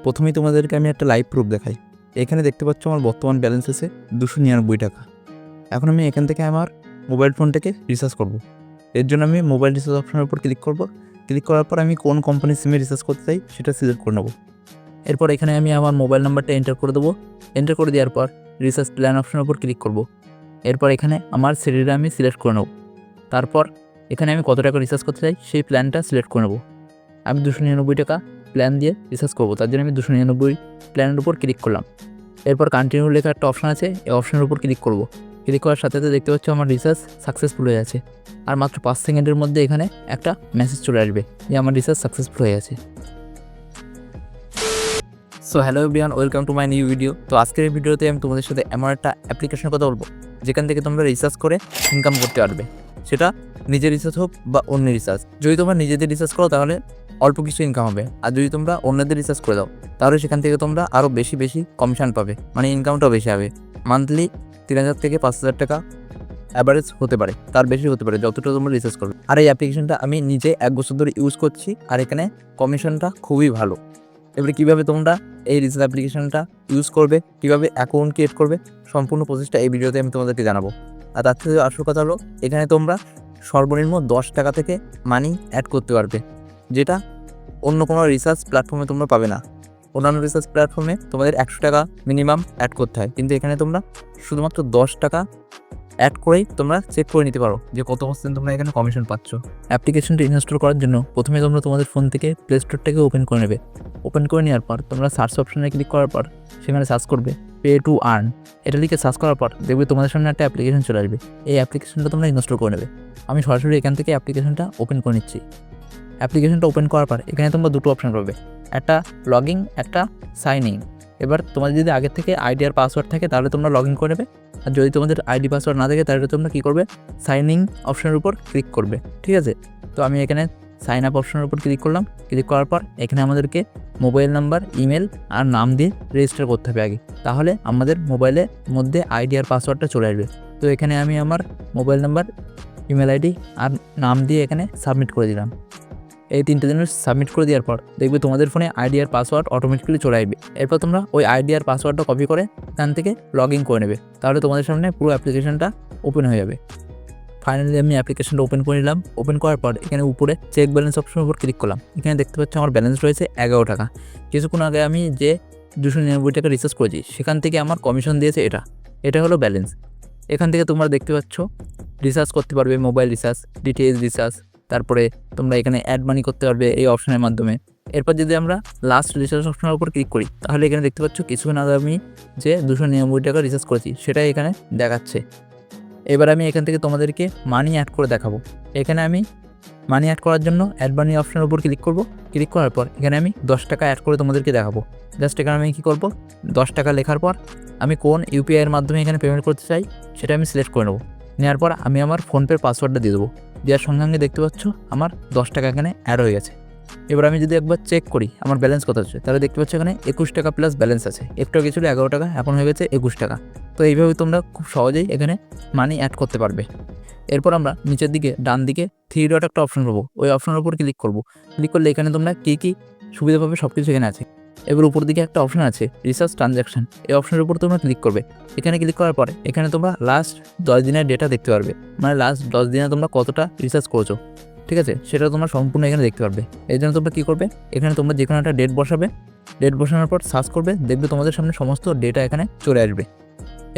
প্রথমেই তোমাদেরকে আমি একটা লাইভ প্রুফ দেখাই। এখানে দেখতে পাচ্ছ আমার বর্তমান ব্যালেন্স আছে 299 টাকা। এখন আমি এখান থেকে আমার মোবাইল ফোনটাকে রিচার্জ করব। এর জন্য আমি মোবাইল রিচার্জ অপশনের উপর ক্লিক করব। ক্লিক করার পর আমি কোন কোম্পানির সিমে রিচার্জ করতে চাই সেটা সিলেক্ট করে নেব। এরপর এখানে আমি আমার মোবাইল নাম্বারটা এন্টার করে দেবো। এন্টার করে দেওয়ার পর রিচার্জ প্ল্যান অপশনের উপর ক্লিক করব। এরপর এখানে আমার সিরিটা আমি সিলেক্ট করে নেব। তারপর এখানে আমি কত টাকা রিচার্জ করতে চাই সেই প্ল্যানটা সিলেক্ট করে নেব। আমি 299 টাকা প্ল্যান দিয়ে রিচার্জ করবো, তার জন্য আমি 299 প্ল্যানের উপর ক্লিক করলাম। এরপর কন্টিনিউ লেখা একটা অপশান আছে, এই অপশানের উপর ক্লিক করব। ক্লিক করার সাথে সাথে দেখতে পাচ্ছ আমার রিচার্জ সাকসেসফুল হয়ে আছে। আর মাত্র 5 সেকেন্ডের মধ্যে এখানে একটা মেসেজ চলে আসবে যে আমার রিচার্জ সাকসেসফুল হয়ে গেছে। So hello everyone, welcome to my new video. তো আজকের এই ভিডিওতে আমি তোমাদের সাথে এমন একটা অ্যাপ্লিকেশনের কথা বলবো যেখান থেকে তোমরা রিচার্জ করে ইনকাম করতে পারবে। সেটা নিজের রিচার্জ হোক বা অন্যের রিচার্জ। যদি তোমরা নিজেদের রিচার্জ করো তাহলে অল্প কিছু ইনকাম হবে, আর যদি তোমরা অন্যদের রিচার্জ করে দাও তাহলে সেখান থেকে তোমরা আরও বেশি কমিশন পাবে, মানে ইনকামটাও বেশি হবে। মান্থলি 3000 থেকে 5000 টাকা অ্যাভারেজ হতে পারে, তার বেশি হতে পারে যতটা তোমরা রিচার্জ করবে। আর এই অ্যাপ্লিকেশনটা আমি নিজে 1 বছর ধরে ইউজ করছি, আর এখানে কমিশনটা খুবই ভালো। এবারে কীভাবে তোমরা এই রিচার্জ অ্যাপ্লিকেশনটা ইউজ করবে, কীভাবে অ্যাকাউন্ট ক্রিয়েট করবে, সম্পূর্ণ প্রসেসটা এই ভিডিওতে আমি তোমাদেরকে জানাবো। আর তার থেকে আসল কথা হলো, এখানে তোমরা সর্বনিম্ন 10 টাকা থেকে মানি অ্যাড করতে পারবে, যেটা অন্য কোনো রিসার্চ প্ল্যাটফর্মে তোমরা পাবে না। অন্যান্য রিসার্চ প্ল্যাটফর্মে তোমাদের 100 টাকা মিনিমাম অ্যাড করতে হয়, কিন্তু এখানে তোমরা শুধুমাত্র 10 টাকা অ্যাড করেই তোমরা চেক করে নিতে পারো যে কত % তোমরা এখানে কমিশন পাচ্ছ। অ্যাপ্লিকেশনটা ইনস্টল করার জন্য প্রথমে তোমরা তোমাদের ফোন থেকে প্লে স্টোরটাকে ওপেন করে নেবে। ওপেন করে নেওয়ার পর তোমরা সার্চ অপশানে ক্লিক করার পর সেখানে সার্চ করবে পে টু আর্ন। এটা লিখে সার্চ করার পর দেখবে তোমাদের সামনে একটা অ্যাপ্লিকেশন চলে আসবে। এই অ্যাপ্লিকেশনটা তোমরা ইনস্টল করে নেবে। আমি সরাসরি এখান থেকে অ্যাপ্লিকেশনটা ওপেন করে নিচ্ছি। অ্যাপ্লিকেশনটা ওপেন করার পর এখানে তোমরা দুটো অপশান পাবে, একটা লগ ইন, একটা সাইন ইন। এবার তোমাদের যদি আগের থেকে আইডি আর পাসওয়ার্ড থাকে তাহলে তোমরা লগ ইন করে নেবে, আর যদি তোমাদের আইডি পাসওয়ার্ড না থাকে তাহলে তোমরা কী করবে, সাইন ইন অপশানের উপর ক্লিক করবে। ঠিক আছে, তো আমি এখানে সাইন আপ অপশানের উপর ক্লিক করলাম। ক্লিক করার পর এখানে আমাদেরকে মোবাইল নাম্বার, ইমেল আর নাম দিয়ে রেজিস্টার করতে হবে আগে, তাহলে আমাদের মোবাইলের মধ্যে আইডি আর পাসওয়ার্ডটা চলে আসবে। তো এখানে আমি আমার মোবাইল নাম্বার, ইমেল আইডি আর নাম দিয়ে এখানে সাবমিট করে দিলাম। এই 3টে জিনিস সাবমিট করে দেওয়ার পর দেখবে তোমাদের ফোনে আইডি আর পাসওয়ার্ড অটোমেটিক্যালি চলে আসবে। এরপর তোমরা ওই আইডি আর পাসওয়ার্ডটা কপি করে এখান থেকে লগ ইন করে নেবে, তাহলে তোমাদের সামনে পুরো অ্যাপ্লিকেশনটা ওপেন হয়ে যাবে। ফাইনালি আমি অ্যাপ্লিকেশনটা ওপেন করে নিলাম। ওপেন করার পর এখানে উপরে চেক ব্যালেন্স অপশনের উপর ক্লিক করলাম। এখানে দেখতে পাচ্ছ আমার ব্যালেন্স রয়েছে 11 টাকা। কিছুক্ষণ আগে আমি যে 299 টাকা রিচার্জ করেছি সেখান থেকে আমার কমিশন দিয়েছে এটা হলো ব্যালেন্স। এখান থেকে তোমরা দেখতে পাচ্ছ রিচার্জ করতে পারবে, মোবাইল রিচার্জ, ডিটিএইচ রিচার্জ, তারপরে তোমরা এখানে অ্যাড মানি করতে পারবে এই অপশনের মাধ্যমে। এরপর যদি আমরা লাস্ট রিচার্জ অপশনের উপর ক্লিক করি তাহলে এখানে দেখতে পাচ্ছ কিছুক্ষণ আগে আমি যে 299 টাকা রিচার্জ করেছি সেটাই এখানে দেখাচ্ছে। এবার আমি এখান থেকে তোমাদেরকে মানি অ্যাড করে দেখাবো। এখানে আমি মানি অ্যাড করার জন্য অ্যাড মানি অপশনের উপর ক্লিক করব। ক্লিক করার পর এখানে আমি 10 টাকা অ্যাড করে তোমাদেরকে দেখাবো। জাস্ট এখানে আমি কী করব, 10 টাকা লেখার পর আমি কোন ইউপিআইয়ের মাধ্যমে এখানে পেমেন্ট করতে চাই সেটা আমি সিলেক্ট করে নেবো। নেওয়ার পর আমি আমার ফোনপের পাসওয়ার্ডটা দিয়ে দেবো। দেওয়ার সঙ্গে সঙ্গে দেখতে পাচ্ছ আমার 10 টাকা এখানে অ্যাড হয়ে গেছে। এবার আমি যদি একবার চেক করি আমার ব্যালেন্স কত আছে, তাহলে দেখতে পাচ্ছ এখানে 21 টাকা প্লাস ব্যালেন্স আছে। একটু আগে ছিল 11 টাকা, এখন হয়ে গেছে 21 টাকা। তো এইভাবে তোমরা খুব সহজেই এখানে মানি অ্যাড করতে পারবে। এরপর আমরা নিচের দিকে ডান দিকে 3 ডট একটা অপশন পাবো, ওই অপশনের উপর ক্লিক করবো। ক্লিক করলে এখানে তোমরা কী সুবিধা পাবে সব কিছু এখানে আছে। এবার উপর দিকে একটা অপশন আছে রিচার্জ ট্রানজ্যাকশন, এই অপশনের উপর তোমরা ক্লিক করবে। এখানে ক্লিক করার পরে এখানে তোমরা লাস্ট 10 দিনের ডেটা দেখতে পারবে, মানে লাস্ট 10 দিনে তোমরা কতটা রিচার্জ করেছো। ঠিক আছে, সেটা তোমরা সম্পূর্ণ এখানে দেখতে পারবে। এই জন্য তোমরা কী করবে, এখানে তোমরা যে কোনো একটা ডেট বসাবে। ডেট বসানোর পর সার্চ করবে, দেখবে তোমাদের সামনে সমস্ত ডেটা এখানে চলে আসবে।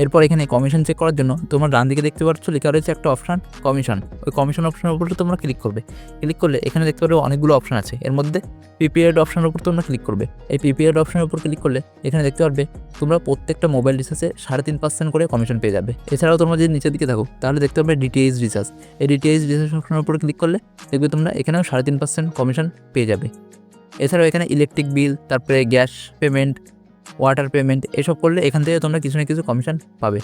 এরপর এখানে কমিশন চেক করার জন্য তোমরা ডান দিকে দেখতে পাচ্ছ লেখা রয়েছে একটা অপশান কমিশন। ওই কমিশন অপশনের উপর তোমরা ক্লিক করবে। ক্লিক করলে এখানে দেখতে পারবে অনেকগুলো অপশান আছে, এর মধ্যে প্রিপেইড অপশনের উপর তোমরা ক্লিক করবে। এই প্রিপেইড অপশনের উপর ক্লিক করলে এখানে দেখতে পারবে তোমরা প্রত্যেকটা মোবাইল রিচার্জে 3.5% করে কমিশন পেয়ে যাবে। এছাড়াও তোমরা যদি নিচের দিকে থাকো তাহলে দেখতে পারবে ডিটিএইচ রিচার্জ। এই ডিটিএইচ রিচার্জ অপশনের উপর ক্লিক করলে দেখবে তোমরা এখানেও 3.5% কমিশন পেয়ে যাবে। এছাড়াও এখানে ইলেকট্রিক বিল, তারপরে গ্যাস পেমেন্ট, ওয়াটার পেমেন্ট, এসব করলে এখান থেকে তোমরা কিছু না কিছু কমিশন পাবে।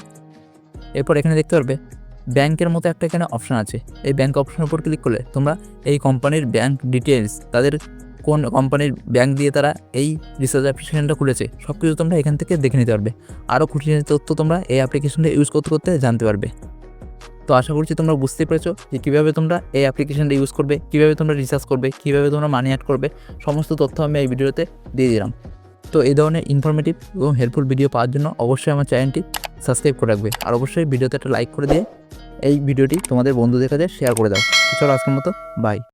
এরপর এখানে দেখতে পারবে ব্যাংকের মতো একটা এখানে অপশান আছে। এই ব্যাংক অপশনের উপর ক্লিক করলে তোমরা এই কোম্পানির ব্যাংক ডিটেলস, তাদের কোন কোম্পানির ব্যাংক দিয়ে তারা এই রিচার্জ অ্যাপ্লিকেশনটা খুলেছে সব কিছু তোমরা এখান থেকে দেখে নিতে পারবে। আরও খুঁটিনাটি তথ্য তোমরা এই অ্যাপ্লিকেশনটা ইউজ করতে জানতে পারবে। তো আশা করছি তোমরা বুঝতে পেরেছো যে কীভাবে তোমরা এই অ্যাপ্লিকেশনটা ইউজ করবে, কীভাবে তোমরা রিচার্জ করবে, কীভাবে তোমরা মানি অ্যাড করবে, সমস্ত তথ্য আমি এই ভিডিওতে দিয়ে দিলাম। তো এই ধরনের ইনফরমেটিভ এবং হেল্পফুল ভিডিও পাওয়ার জন্য অবশ্যই আমার চ্যানেলটি সাবস্ক্রাইব করে রাখবে, আর অবশ্যই ভিডিওতে একটা লাইক করে দিয়ে এই ভিডিওটি তোমাদের বন্ধুদের কাছে শেয়ার করে দাও। চলো আজকের মতো বাই।